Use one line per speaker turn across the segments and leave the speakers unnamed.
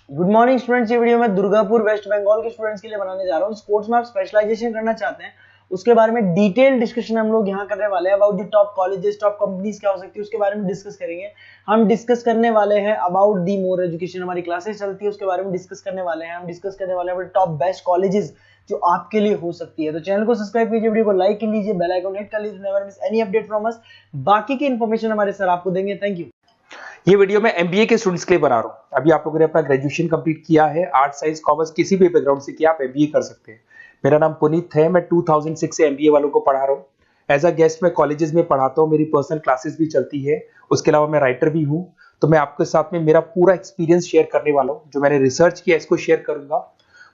Good morning students. ये video मैं Durgapur waste Bengal के स्टूडेंट्स के लिए बनाने जा रहा हूँ। स्पोर्ट्स में आप स्पेशलाइजेशन करना चाहते हैं उसके बारे में डिटेल डिस्कशन हम लोग यहाँ करने वाले हैं। About the top colleges, top companies क्या हो सकती है उसके बारे में डिस्कस करेंगे। हम डिस्कस करने वाले हैं अबाउट दी मोर एजुकेशन, हमारी क्लासेस चलती है उसके बारे में डिस्कस करने वाले हैं। हम डिस्कस करने वाले हैं टॉप बेस्ट कॉलेजेस जो आपके लिए हो सकती है। तो चैनल को सब्सक्राइब कीजिए, वीडियो को लाइक कर लीजिए, बेल आइकन हिट कर लीजिए, never miss any update from us. बाकी की इन्फॉर्मेशन हमारे सर आपको देंगे। Thank you.
ये वीडियो मैं एमबीए के स्टूडेंट्स के लिए बना रहा हूँ। अभी आप लोगों ने अपना ग्रेजुएशन कंप्लीट किया है, आर्ट साइंस कॉमर्स किसी भी बैकग्राउंड से किया, आप एमबीए कर सकते हैं। मेरा नाम पुनीत है, मैं 2006 से एमबीए वालों को पढ़ा रहा हूँ। एज अ गेस्ट मैं कॉलेजेस में पढ़ाता हूँ, मेरी पर्सनल क्लासेस भी चलती है। उसके अलावा मैं राइटर भी हूँ। तो मैं आपके साथ में मेरा पूरा एक्सपीरियंस शेयर करने वाला हूँ, जो मैंने रिसर्च किया इसको शेयर करूंगा।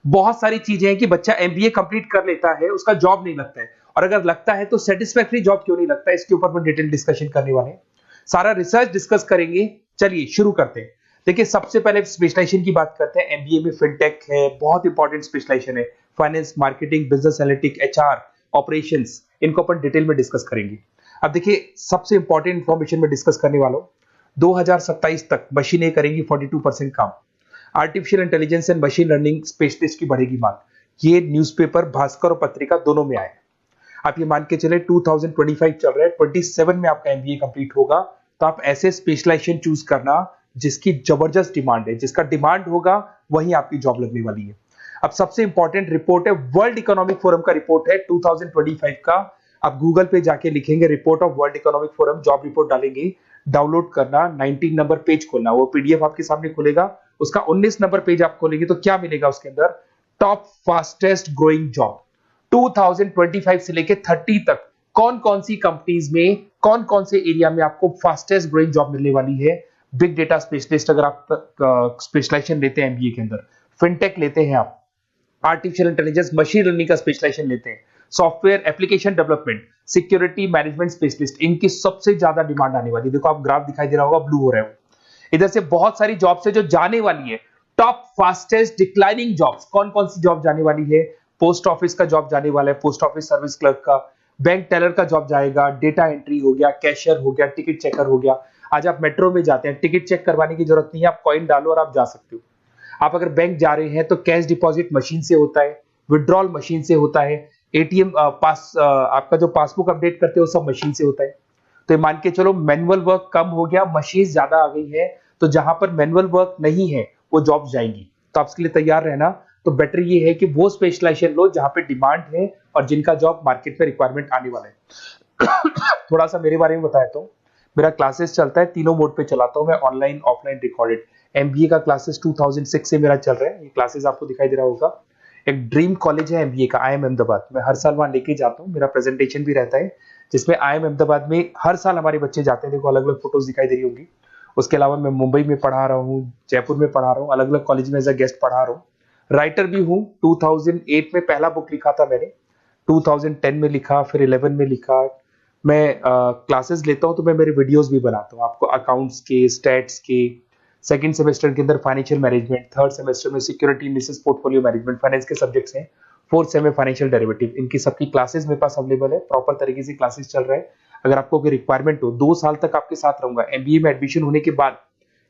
बहुत सारी चीजें हैं कि बच्चा एमबीए कंप्लीट कर लेता है, उसका जॉब नहीं लगता है, और अगर लगता है तो सेटिस्फैक्टरी जॉब क्यों नहीं लगता है, इसके ऊपर मैं डिटेल डिस्कशन करने वाले हैं। सारा रिसर्च डिस्कस करेंगे। चलिए शुरू करते हैं। देखिए, सबसे पहले स्पेशलाइजेशन की बात करते हैं। एमबीए में फिनटेक है, बहुत इंपॉर्टेंट स्पेशलाइजेशन है। Finance, marketing, business analytic, HR, operations, इनको अपन डिटेल में डिस्कस करेंगे। अब देखिए, सबसे इंपॉर्टेंट इंफॉर्मेशन में डिस्कस करने वाला हूं। 2027 तक मशीनें करेंगी 42% काम। Artificial intelligence and machine learning specialist की बढ़ेगी मांग। ये न्यूज़पेपर, भास्कर और पत्रिका दोनों में आए। आप ये मान के चले 2025 चल रहा है, 27 में आपका एमबीए कंप्लीट होगा। तो आप ऐसे स्पेशलाइजेशन चूज करना जिसकी जबरदस्त डिमांड है, जिसका डिमांड होगा वहीं आपकी जॉब लगने वाली है। अब सबसे इंपॉर्टेंट रिपोर्ट है, वर्ल्ड इकोनॉमिक फोरम का रिपोर्ट है 2025 का। आप गूगल पे जाके लिखेंगे report of world economic forum, job report डालेंगे, डाउनलोड करना, 19 नंबर पेज खोलना, वो पीडीएफ आपके सामने खुलेगा। उसका 19 नंबर पेज आप खोलेंगे तो क्या मिलेगा उसके अंदर? टॉप फास्टेस्ट ग्रोइंग जॉब 2025 से लेके 30 तक कौन कौन सी कंपनीज में, कौन कौन से एरिया में आपको फास्टेस्ट ग्रोइंग जॉब मिलने वाली है। बिग डेटा स्पेशलिस्ट अगर आप स्पेशलाइजेशन लेते हैं एमबीए के अंदर, फिनटेक लेते हैं आप, आर्टिफिशियल इंटेलिजेंस मशीन लर्निंग का स्पेशलाइजेशन लेते हैं, software application development, security management specialist, इनकी सबसे ज्यादा डिमांड आने वाली है। देखो, आप ग्राफ दिखाई दे रहा होगा, ब्लू हो रहा है। इधर से बहुत सारी जॉब्स है जो जाने वाली है। टॉप फास्टेस्ट डिक्लाइनिंग जॉब्स, कौन कौन सी जॉब जाने वाली है? पोस्ट ऑफिस का जॉब जाने वाला है, पोस्ट ऑफिस सर्विस क्लर्क का, बैंक टेलर का जॉब जाएगा, डेटा एंट्री हो गया, कैशियर हो गया, टिकट चेकर हो गया। आज आप मेट्रो में जाते हैं, टिकट चेक करवाने की जरूरत नहीं है, आप कॉइन डालो और आप जा सकते हो। आप अगर बैंक जा रहे हैं तो कैश डिपॉजिट मशीन से होता है, विड्रॉल मशीन से होता है, एटीएम आपका जो पासबुक अपडेट करते हो सब मशीन से होता है। तो मान के चलो मैनुअल वर्क कम हो गया, मशीन ज्यादा आ गई है, तो जहां पर मैनुअल वर्क नहीं है वो जॉब जाएंगी। तो आप इसके लिए तैयार रहना। तो बेटर ये है कि वो स्पेशलाइजेशन लो जहां पे डिमांड है और जिनका जॉब मार्केट में रिक्वायरमेंट आने वाला है। थोड़ा सा मेरे बारे में बताया तो मेरा क्लासेस चलता है, तीनों मोड पे चलाता हूं मैं, ऑनलाइन, ऑफलाइन, रिकॉर्डेड। एमबीए का क्लासेस 2006 से मेरा चल रहा है। ये क्लासेस आपको दिखाई दे रहा होगा। एक ड्रीम कॉलेज है एमबीए का, आईएम अहमदाबाद। मैं हर साल वहां लेके जाता हूँ, मेरा प्रेजेंटेशन भी रहता है, जिसमें आईएम अहमदाबाद में हर साल हमारे बच्चे जाते हैं। देखो, अलग अलग फोटोज दिखाई दे रही होंगी। उसके अलावा मैं मुंबई में पढ़ा रहा हूँ, जयपुर में पढ़ा रहा हूँ, अलग अलग कॉलेज में एज अ गेस्ट पढ़ा रहा हूँ। राइटर भी हूँ। 2008 में पहला बुक लिखा था मैंने, 2010 में लिखा, फिर 11 में लिखा। मैं क्लासेस लेता हूँ तो मैं मेरे वीडियोस भी बनाता हूँ आपको, अकाउंट्स के, स्टैट्स के। सेकंड सेमेस्टर के अंदर फाइनेंशियल मैनेजमेंट, थर्ड सेमेस्टर में security analysis, portfolio management, finance के सब्जेक्ट्स हैं। फोर्थ सेम में फाइनेंशियल डेरिवेटिव। इनकी सबकी क्लासेस मेरे पास अवेलेबल है, प्रॉपर तरीके से क्लासेस चल रहा है। अगर आपको कोई रिक्वायरमेंट हो, 2 साल तक आपके साथ रहूंगा। एमबीए में एडमिशन होने के बाद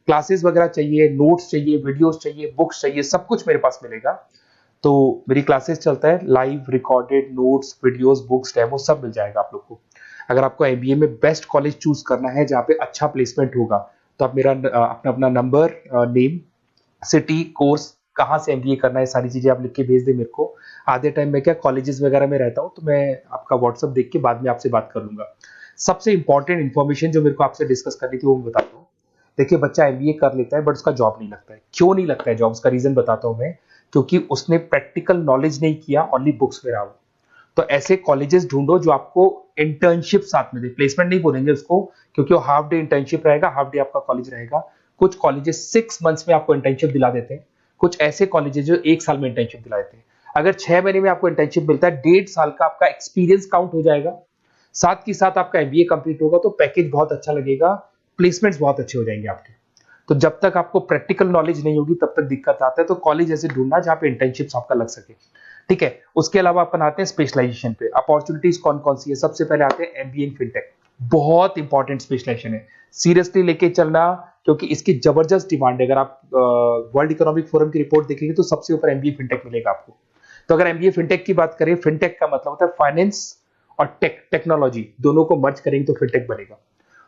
क्लासेस वगैरह चाहिए, नोट्स चाहिए, वीडियोस चाहिए, बुक्स चाहिए, सब कुछ मेरे पास मिलेगा। तो मेरी क्लासेस चलता है, live, recorded, notes, videos, books, demo सब मिल जाएगा आप लोग को। अगर आपको एमबीए में बेस्ट कॉलेज चूज करना है जहाँ पे अच्छा प्लेसमेंट होगा, तो आप मेरा अपना नंबर, नेम, सिटी, कोर्स, कहाँ से एमबीए करना है, सारी चीजें आप लिख के भेज दे मेरे को। आधे टाइम में क्या कॉलेजेस वगैरह में रहता हूँ, तो मैं आपका व्हाट्सअप देख के बाद में आपसे बात कर लूंगा। सबसे इंपॉर्टेंट इन्फॉर्मेशन जो मेरे को आपसे डिस्कस करनी थी वो मैं बताता हूँ। देखिए, बच्चा एमबीए कर लेता है बट उसका जॉब नहीं लगता है। क्यों नहीं लगता है जॉब? उसका रीजन बताता हूँ मैं। क्योंकि उसने प्रैक्टिकल नॉलेज नहीं किया, ओनली बुक्स में रहा। तो ऐसे कॉलेजेस ढूंढो जो आपको इंटर्नशिप साथ में दे। प्लेसमेंट नहीं बोलेंगे उसको, क्योंकि वो हाफ डे इंटर्नशिप रहेगा, हाफ डे आपका कॉलेज रहेगा। कुछ कॉलेजेस 6 मंथ्स में आपको इंटर्नशिप दिला देते हैं, कुछ ऐसे कॉलेजेस जो 1 साल में इंटर्नशिप दिला देते हैं। अगर 6 महीने में आपको इंटर्नशिप मिलता है, 1.5 साल का आपका एक्सपीरियंस काउंट हो जाएगा। साथ ही साथ आपका एमबीए कंप्लीट होगा तो पैकेज बहुत अच्छा लगेगा, प्लेसमेंट्स बहुत अच्छे हो जाएंगे आपके। तो जब तक आपको प्रैक्टिकल नॉलेज नहीं होगी तब तक दिक्कत आता है। तो कॉलेज ऐसे ढूंढना जहां पे इंटर्नशिप्स आपका लग सके, ठीक है। उसके अलावा अपन आते हैं स्पेशलाइजेशन पे। अपॉर्चुनिटीज कौन कौन सी है? सबसे पहले आते हैं एमबीए इन फिनटेक। बहुत इंपॉर्टेंट स्पेशलाइजेशन है, सीरियसली लेके चलना। क्योंकि इसकी जबरदस्त डिमांड है। अगर आप वर्ल्ड इकोनॉमिक फोरम की रिपोर्ट देखेंगे तो सबसे ऊपर एमबीए फिनटेक मिलेगा आपको। तो अगर एमबीए फिनटेक की बात करें, फिनटेक का मतलब होता है फाइनेंस और टेक्नोलॉजी दोनों को मर्ज करेंगे तो फिनटेक बनेगा।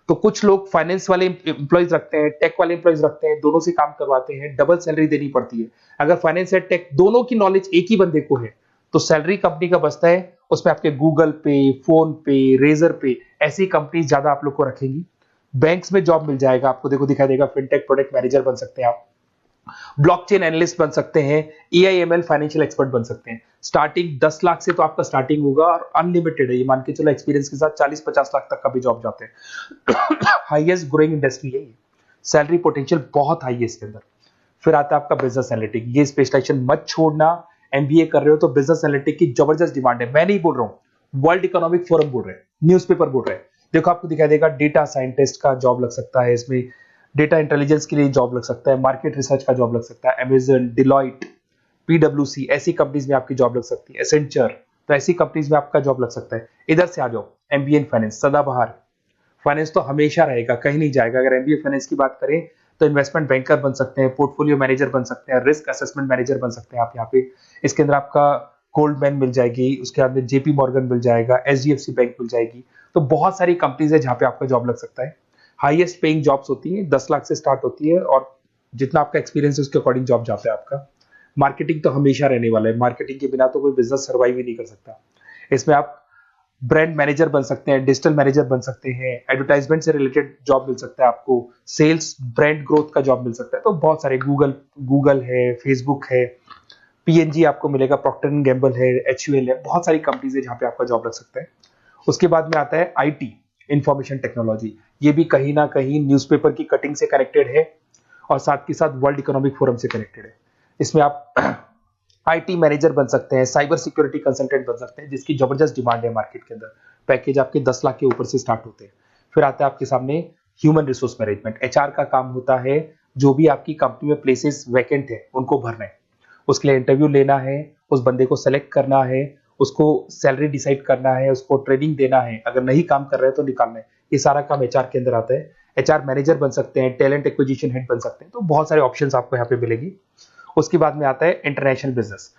तो कुछ लोग फाइनेंस वाले एम्प्लॉइज रखते हैं, टेक वाले एम्प्लॉइज रखते हैं, दोनों से काम करवाते हैं, डबल सैलरी देनी पड़ती है। अगर फाइनेंस और टेक दोनों की नॉलेज एक ही बंदे को है तो सैलरी कंपनी का बचता है, उसमें आपके गूगल पे, फोन पे, रेजर पे ऐसी कंपनी ज्यादा आप लोग को रखेंगी। बैंक्स में जॉब मिल जाएगा आपको, देखो दिखाई देगा, फिनटेक प्रोडक्ट मैनेजर बन सकते हैं आप, ब्लॉकचेन एनालिस्ट बन सकते हैं, एआईएमएल फाइनेंशियल एक्सपर्ट बन सकते हैं। स्टार्टिंग 10 लाख से तो आपका स्टार्टिंग होगा और अनलिमिटेड है, ये मान के चलो एक्सपीरियंस के साथ 40-50 लाख तक का भी जॉब जाते हैं। हाईएस्ट ग्रोइंग इंडस्ट्री है ये, सैलरी पोटेंशियल बहुत हाई है इसके अंदर। फिर आता है आपका बिजनेस एनालिटिक, ये स्पेशलाइजेशन मत छोड़ना। एमबीए कर रहे हो तो बिजनेस एनालिटिक की जबरदस्त डिमांड है। मैं नहीं बोल रहा हूं, वर्ल्ड इकोनॉमिक फोरम बोल रहे हैं, न्यूज़पेपर बोल रहे हैं। देखो आपको दिखाई देगा, डेटा साइंटिस्ट का जॉब लग सकता है इसमें, डेटा इंटेलिजेंस के लिए जॉब लग सकता है, मार्केट रिसर्च का जॉब लग सकता है, अमेजन, डिलॉइट, पीडब्ल्यूसी ऐसी कंपनीज में आपकी जॉब लग सकती है, एसेंचर, तो ऐसी कंपनीज में आपका जॉब लग सकता है। इधर से आ जाओ, एमबीए इन फाइनेंस सदाबहार, फाइनेंस तो हमेशा रहेगा, कहीं नहीं जाएगा। अगर एमबीए फाइनेंस की बात करें तो इन्वेस्टमेंट बैंकर बन सकते हैं, पोर्टफोलियो मैनेजर बन सकते हैं, रिस्क असेसमेंट मैनेजर बन सकते हैं आप यहाँ पे। इसके अंदर आपका गोल्डमैन मिल जाएगी, उसके बाद में जेपी मॉर्गन मिल जाएगा, एचडीएफसी बैंक मिल जाएगी। तो बहुत सारी कंपनीज है जहां पे आपका जॉब लग सकता है। हाईएस्ट पेइंग जॉब्स होती है, 10 लाख से स्टार्ट होती है और जितना आपका एक्सपीरियंस है उसके अकॉर्डिंग जॉब जाता है आपका। मार्केटिंग तो हमेशा रहने वाला है, मार्केटिंग के बिना तो कोई बिजनेस सर्वाइव ही नहीं कर सकता। इसमें आप ब्रांड मैनेजर बन सकते हैं, डिजिटल मैनेजर बन सकते हैं, एडवर्टाइजमेंट से रिलेटेड जॉब मिल सकता है आपको, सेल्स ब्रांड ग्रोथ का जॉब मिल सकता है। तो बहुत सारे गूगल है, फेसबुक है, पीएनजी आपको मिलेगा, प्रॉक्टर एंड गैम्बल है, एचयूएल है, बहुत सारी कंपनीज है जहां पे आपका जॉब लग सकता है। उसके बाद में आता है आईटी, इंफॉर्मेशन टेक्नोलॉजी, ये भी कहीं ना कहीं न्यूज़पेपर की कटिंग से कनेक्टेड है और साथ के साथ वर्ल्ड इकोनॉमिक फोरम से कनेक्टेड है। इसमें आप आईटी मैनेजर बन सकते हैं, साइबर सिक्योरिटी कंसल्टेंट बन सकते हैं, जिसकी जबरदस्त डिमांड है मार्केट के अंदर। पैकेज आपके 10 लाख के ऊपर से स्टार्ट होते हैं। फिर आता है आपके सामने ह्यूमन रिसोर्स मैनेजमेंट, एचआर का काम होता है, जो भी आपकी कंपनी में प्लेसेस वैकेंट है उनको भरना है, उसके लिए इंटरव्यू लेना है, उस बंदे को सेलेक्ट करना है, उसको सैलरी डिसाइड करना है, उसको ट्रेनिंग देना है, अगर नहीं काम कर रहे हैं तो निकालना है। ये सारा काम एचआर के अंदर आता है। एचआर मैनेजर बन सकते हैं, टैलेंट एक्विजिशन हेड बन सकते हैं, तो बहुत सारे ऑप्शंस आपको यहाँ पे मिलेगी। उसके बाद में आता है इंटरनेशनल बिजनेस।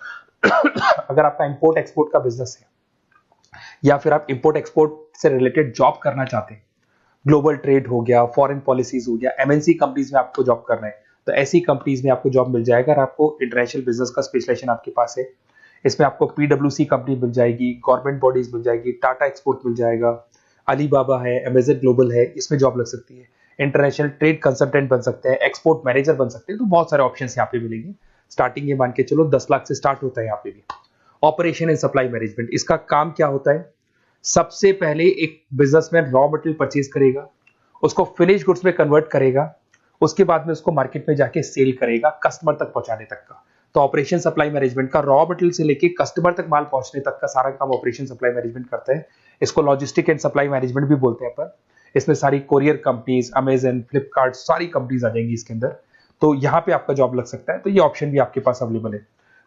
अगर आपका इंपोर्ट एक्सपोर्ट का बिजनेस है या फिर आप इंपोर्ट एक्सपोर्ट से रिलेटेड जॉब करना चाहते हैं, ग्लोबल ट्रेड हो गया, फॉरेन पॉलिसीज हो गया, एमएनसी कंपनीज में आपको जॉब करना है, तो ऐसी कंपनीज में आपको जॉब मिल जाएगा। अगर आपको इंटरनेशनल बिजनेस का स्पेशलाइजेशन आपके पास है, इसमें आपको पीडब्ल्यूसी कंपनी मिल जाएगी, गवर्नमेंट बॉडीज मिल जाएगी, टाटा एक्सपोर्ट मिल जाएगा, अलीबाबा है, अमेजन ग्लोबल है, इसमें जॉब लग सकती है। इंटरनेशनल ट्रेड कंसल्टेंट बन सकते हैं, एक्सपोर्ट मैनेजर बन सकते हैं, तो बहुत सारे ऑप्शन यहाँ पे मिलेंगे। स्टार्टिंग ये मान के चलो 10 लाख से स्टार्ट होता है यहाँ पे भी। ऑपरेशन एंड सप्लाई मैनेजमेंट, इसका काम क्या होता है? सबसे पहले एक बिजनेसमैन रॉ मटेरियल परचेज करेगा, उसको फिनिश गुड्स में कन्वर्ट करेगा, उसके बाद में उसको मार्केट में जाके सेल करेगा कस्टमर तक पहुंचाने तक का। तो ऑपरेशन सप्लाई मैनेजमेंट का रॉ मटेरियल से लेके कस्टमर तक माल पहुंचने तक का सारा काम ऑपरेशन सप्लाई मैनेजमेंट करता है। इसको लॉजिस्टिक एंड सप्लाई मैनेजमेंट भी बोलते हैं अपन। इसमें सारी कोरियर कंपनीज, अमेजन, फ्लिपकार्ट, सारी कंपनीज आ जाएंगी इसके अंदर। तो यहाँ पे आपका जॉब लग सकता है। तो ये ऑप्शन भी आपके पास अवेलेबल है।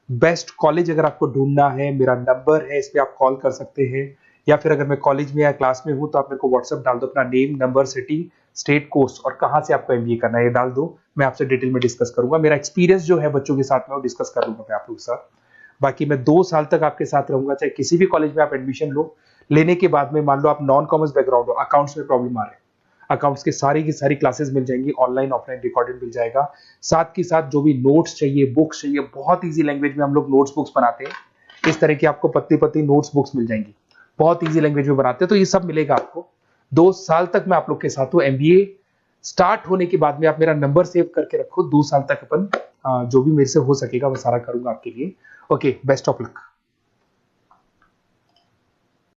बेस्ट कॉलेज अगर आपको ढूंढना है, मेरा नंबर है, इस पे आप कॉल कर सकते हैं, या फिर अगर मैं कॉलेज में या क्लास में हूं तो आप मेरे को व्हाट्सएप डाल दो, अपना name, number, city, state, course और कहां से आपको एमबीए करना है ये डाल दो। मैं आपसे डिटेल में डिस्कस करूंगा। मेरा एक्सपीरियंस जो है बच्चों के साथ में वो डिस्कस कर लूंगा मैं आप लोगों के साथ। बाकी मैं 2 साल तक आपके साथ रहूंगा, चाहे किसी भी कॉलेज में आप एडमिशन लो। लेने के बाद में मान लो आप नॉन कॉमर्स बैकग्राउंड हो, अकाउंट्स में प्रॉब्लम आ रहा है, अकाउंट्स की सारी क्लासेस मिल जाएंगी, ऑनलाइन ऑफलाइन रिकॉर्डेड मिल जाएगा। साथ के साथ जो भी नोट्स चाहिए, बुक्स चाहिए, बहुत ईजी लैंग्वेज में हम लोग नोट्स बुक्स बनाते हैं। इस तरह की आपको पत्ती नोट्स बुक्स मिल जाएंगी, बहुत ईजी लैंग्वेज में बनाते हैं। तो ये सब मिलेगा आपको। 2 साल तक मैं आप लोग के साथ हूँ। एमबीए स्टार्ट होने के बाद में आप मेरा नंबर सेव करके रखो। 2 साल तक अपन जो भी मेरे से हो सकेगा वो सारा करूंगा आपके लिए। Okay, best of luck.